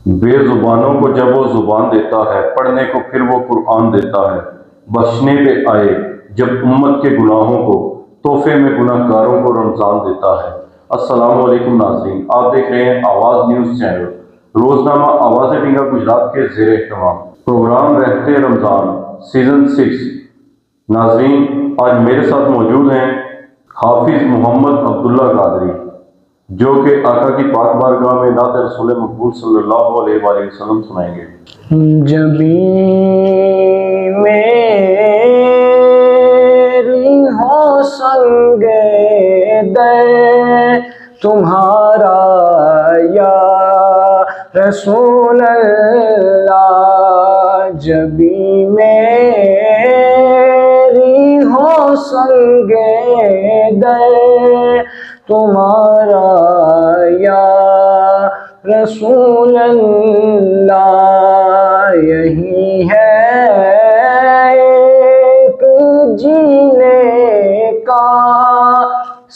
بے زبانوں کو جب وہ زبان دیتا ہے، پڑھنے کو پھر وہ قرآن دیتا ہے، بخشنے پہ آئے جب امت کے گناہوں کو، تحفے میں گناہ گاروں کو رمضان دیتا ہے۔ السلام علیکم ناظرین، آپ دیکھ رہے ہیں آواز نیوز چینل، روزنامہ آواز ڈنگا گجرات کے زیر اہتمام پروگرام رہتے رمضان سیزن 6۔ ناظرین، آج میرے ساتھ موجود ہیں حافظ محمد عبداللہ قادری، جو کہ آقا کی پاک بارگاہ میں نعت رسول مقبول صلی اللہ علیہ وآلہ وسلم سنائیں گے۔ جبیں میری ہو سنگ در تمہارا یا رسول اللہ، جبیں میری ہو سنگ در تمہارا یا رسول اللہ، یہی ہے ایک جینے کا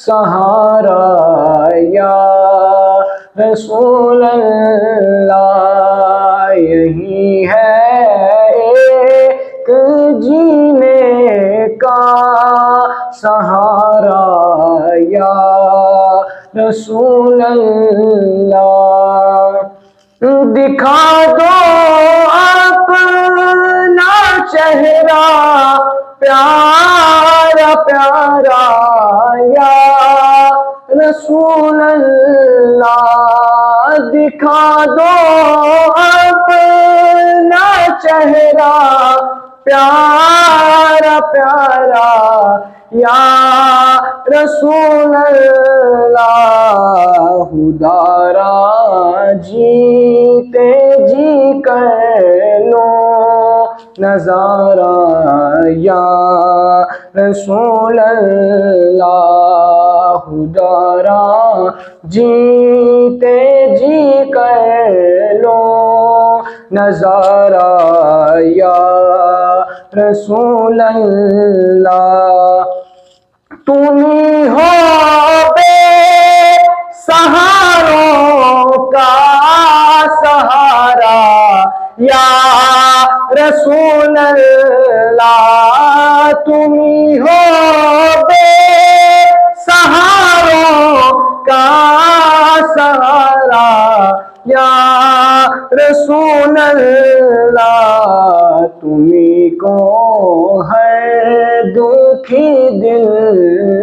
سہارا یا رسول اللہ، یہی ہے ایک جینے کا سہارا یا رسول اللہ، دکھا دو اپنا چہرہ پیارا پیارا یا رسول اللہ، دکھا دو اپنا چہرہ پیارا پیارا یا رسول اللہ، خدارا جیتے جی کر لو نظارہ یا رسول اللہ، خدارا جیتے جی کر لو نظارہ یا رسول اللہ، تمہیں ہو بے سہاروں کا سہارا یا رسول اللہ، تمہیں ہو بے سہاروں کا سہارا یا رسول اللہ، تمہیں کو ہر دکھی دل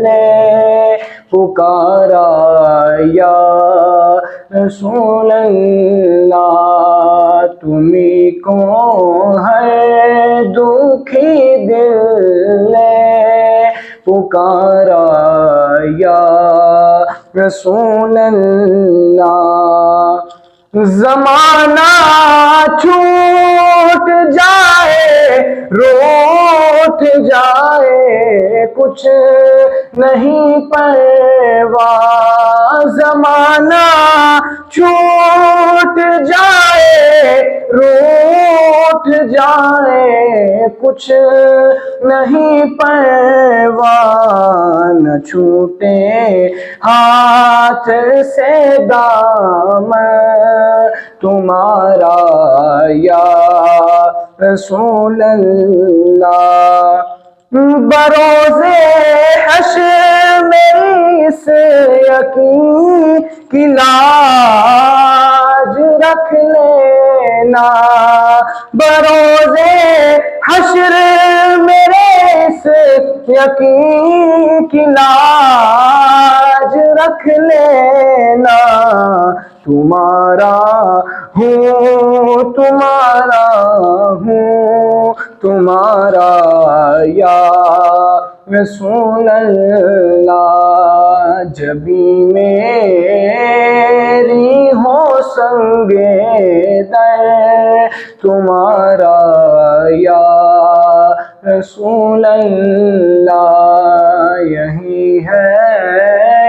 نے پکارا یا رسول اللہ، تمہیں کو ہر دکھی دل نے پکارا یا رسول اللہ، زمانہ چھوٹ جائے روٹ جائے کچھ نہیں پرواہ، زمانہ چھوٹ جائے روٹ جائے کچھ نہیں پرواہ، نہ چھوٹے ہاتھ سے دامن تمہارا یا رسول اللہ، بروز حشر میری اس یقین کی لاج رکھ لینا، بروز حشر میرے اس یقین کی لاج رکھ لینا، تمہارا ہوں تمہارا ہوں تمہارا یا رسول اللہ، جبیں میری ہو سنگ در تمہارا یا رسول اللہ، یہی ہے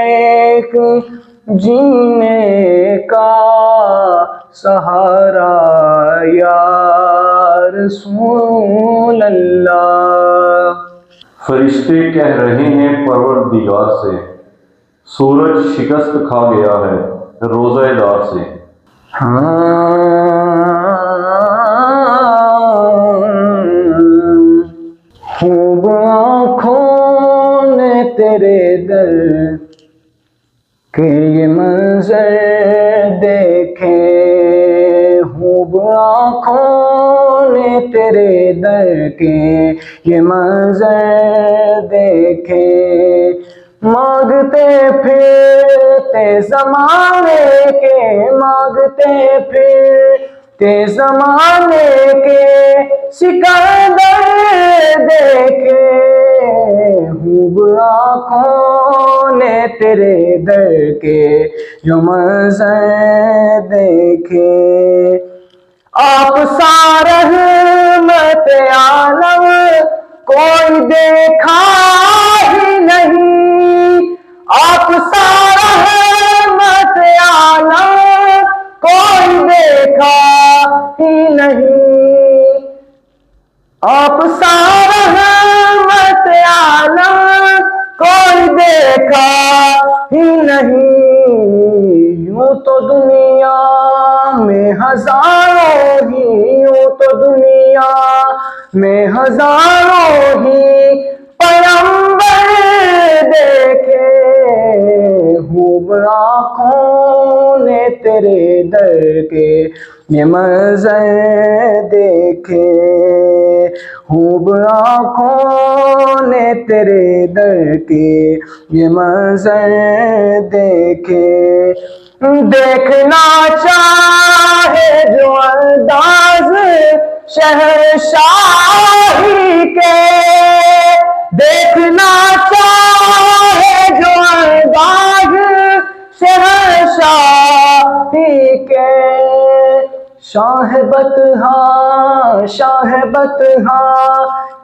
ایک جینے کا سہارا یا رسول اللہ۔ فرشتے کہہ رہے ہیں پروردگار سے، سورج شکست کھا گیا ہے روزہ دار سے۔ آنکھوں نے تیرے در کے یہ منظر دیکھے، مانگتے پھرتے زمانے کے، مانگتے پھرتے زمانے کے سکندر دیکھے، خوب آنکھوں نے تیرے در کے جو منظر دیکھے، آپ سا رحمت عالم کوئی دیکھا ہی نہیں، آپ سا رحمت عالم کوئی دیکھا ہی نہیں، آپ سا رحمت عالم کوئی دیکھا ہی نہیں، یوں تو دنیا میں ہزاروں ہی، یوں تو دنیا میں ہزاروں ہی پیغمبر دیکھے، خوب آنکھوں نے تیرے در کے یہ منظر دیکھے، خوب آنکھوں نے تیرے در کے یہ منظر دیکھے، دیکھنا چاہے جو انداز شہنشاہی کے، دیکھنا چاہے جو انداز شہنشاہی کے، شاہ بطحا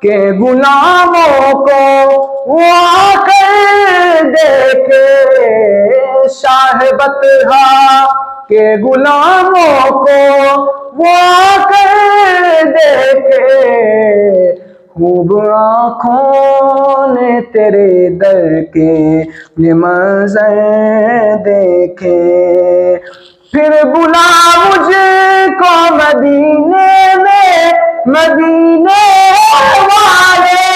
کے غلاموں کو وہ آ کر دیکھے، شاہ بطحا کے غلاموں کو وہ آ کر دیکھے، خوب آنکھوں نے تیرے در کے یہ منظر دیکھے، پھر بلا مجھ کو مدینے میں مدینے والے،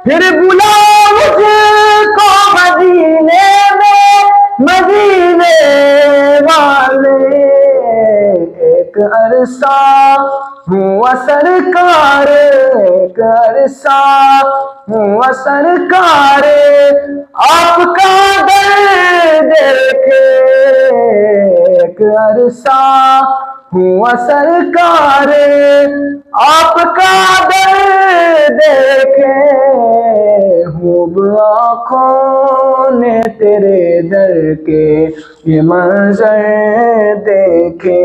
پھر بلا مجھ کو مدینے میں مدینے والے، ایک عرصہ ہوا سرکار، ایک عرصہ ہوا سرکار آپ کا در دیکھے، ایک عرصہ ہوا سرکار آپ کا در دیکھے، خوب آنکھوں نے تیرے در کے یہ منظر دیکھے،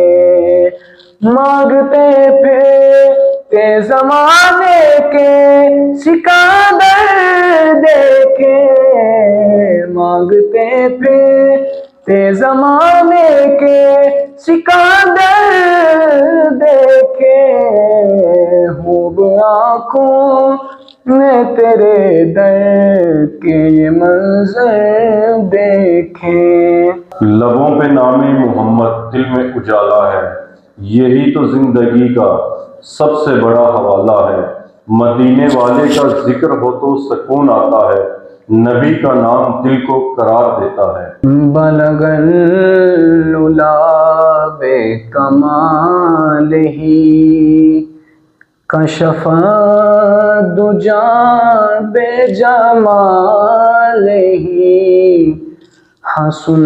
مانگتے پھرتے زمانے کے سکندر دیکھے، مانگتے پھرتے زمانے کے سکندر دیکھے، خوب آنکھوں نے تیرے در کے یہ منظر دیکھے۔ لبوں پہ نام محمد دل میں اجالا ہے، یہی تو زندگی کا سب سے بڑا حوالہ ہے، مدینے والے کا ذکر ہو تو سکون آتا ہے، نبی کا نام دل کو قرار دیتا ہے۔ بلغ العلا بکمالہ کشف الدجی بجمالہ، حسن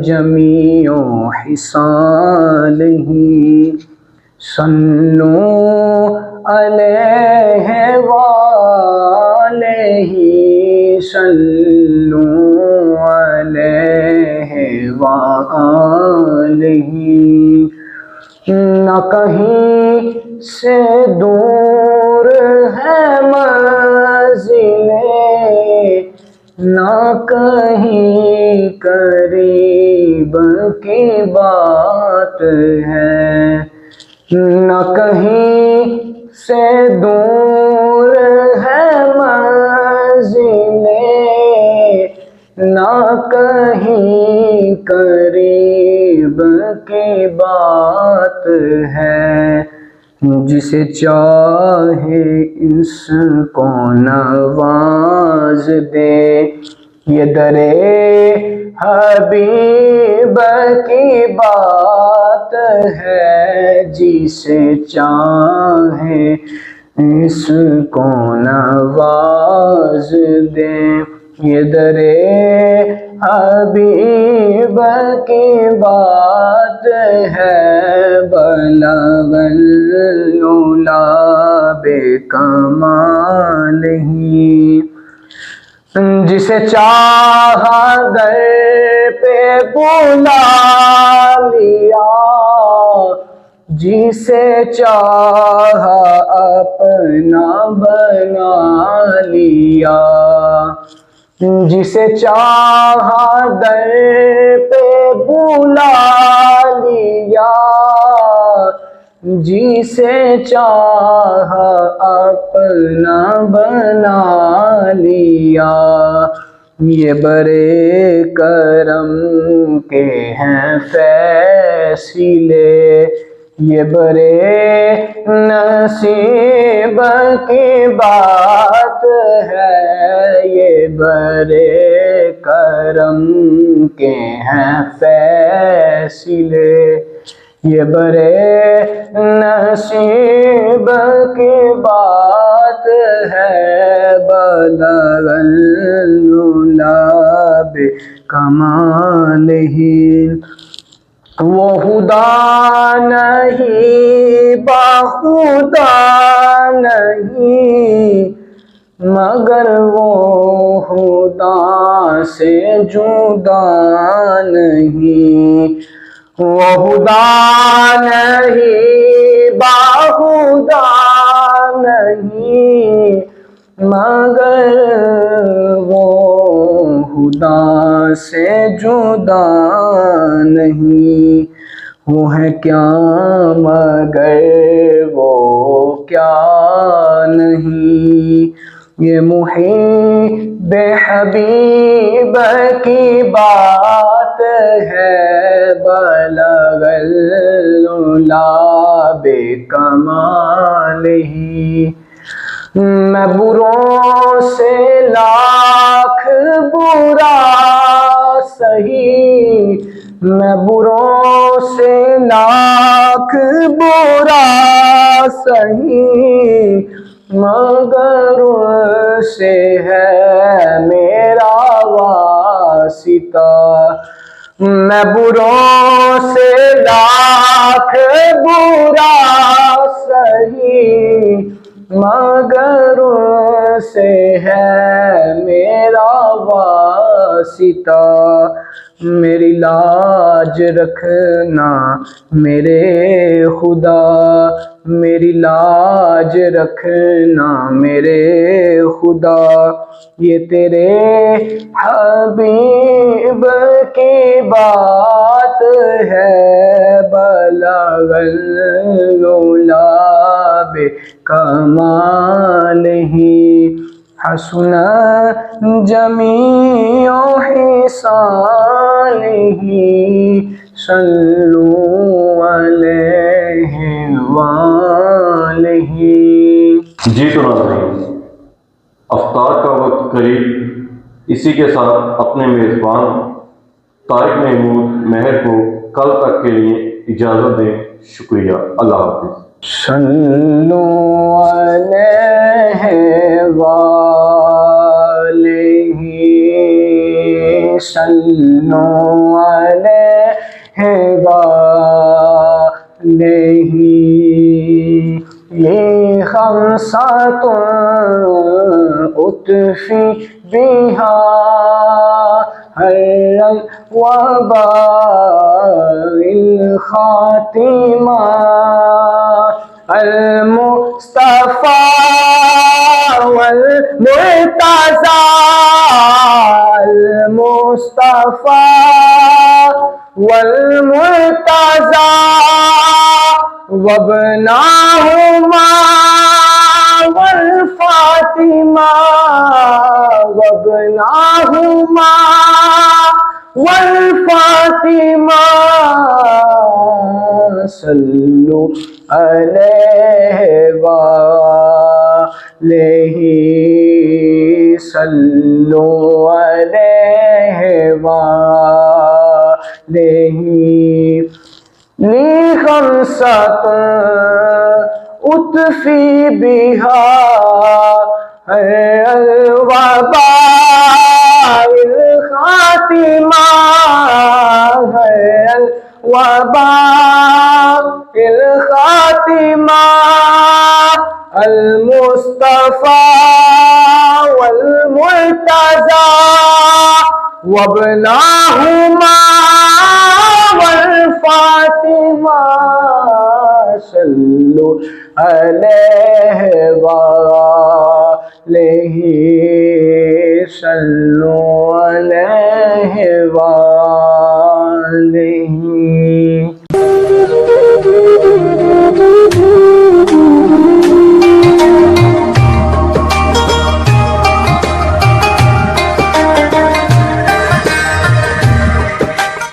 جمیع خصالہ، صلوا علیہ وآلہ، صلوا علیہ وآلہ، نہ کہیں سے دور ہے منزل، نہ کہیں قریب کی بات ہے، نہ کہیں سے دور ہے منزل، نہ کہیں قریب کی بات ہے، جسے چاہے اس کو نواز دے، یہ درے حبیب کی بات ہے، جسے چاہے اس کو نواز دے. یہ درے حبیب کی بات ہے بلغ العلا بکمال ہی. جسے چاہا در پہ بلا لیا جسے چاہا اپنا بنا لیا. جسے چاہا در پہ بلا لیا جسے چاہا اپنا بنا لیا. یہ بڑے کرم کے ہیں فیصلے یہ بڑے نصیب کی بات ہے. یہ بڑے کرم کے ہیں فیصلے یہ بڑے نصیب کی بات ہے بلغ العلا بکمالہ. وہ خدا نہیں باخدا نہیں مگر وہ خدا سے جدا نہیں. وہ خدا نہیں باخدا نہیں مگر وہ خدا سے جدا نہیں. وہ ہے کیا مگر وہ کیا نہیں. یہ محب حبیب کی بات ہے بلغ العلا بکمالہ. میں بروں سے لاکھ برا سہی میں بروں سے لاکھ برا سہی مگر اس سے ہے میرا واسطہ. میں بروں سے لاکھ برا سہی مگر اس سے ہے میرا واسطہ. میری لاج رکھنا میرے خدا میری لاج رکھنا میرے خدا. یہ تیرے حبیب کی بات ہے بلغ العلا بکمالہ. حسن جمیع خصالہ صلوا علیہ وآلہ. جی تو ناظرین، افطار کا وقت قریب، اسی کے ساتھ اپنے میزبان طارق محمود مہر کو کل تک کے لیے اجازت دیں. شکریہ. اللہ حافظ. صلو علیہ وآلہ صلو علیہ وآلہ. یہ خمسۃ اطفی بہا حر الوباء الخاتمہ. المصطفى والمرتضى المصطفى والمرتضى وابناهما والفاطمة وابناهما والفاطمة. صلوا علیہ وآلہ صلوا علیہ وآلہ. خمسة أطفي بها الوباء الخاتمة الوباء الخاتمة المصطفى والمرتضى وابناهما والفاطمة صلوا عليه وآله صلوا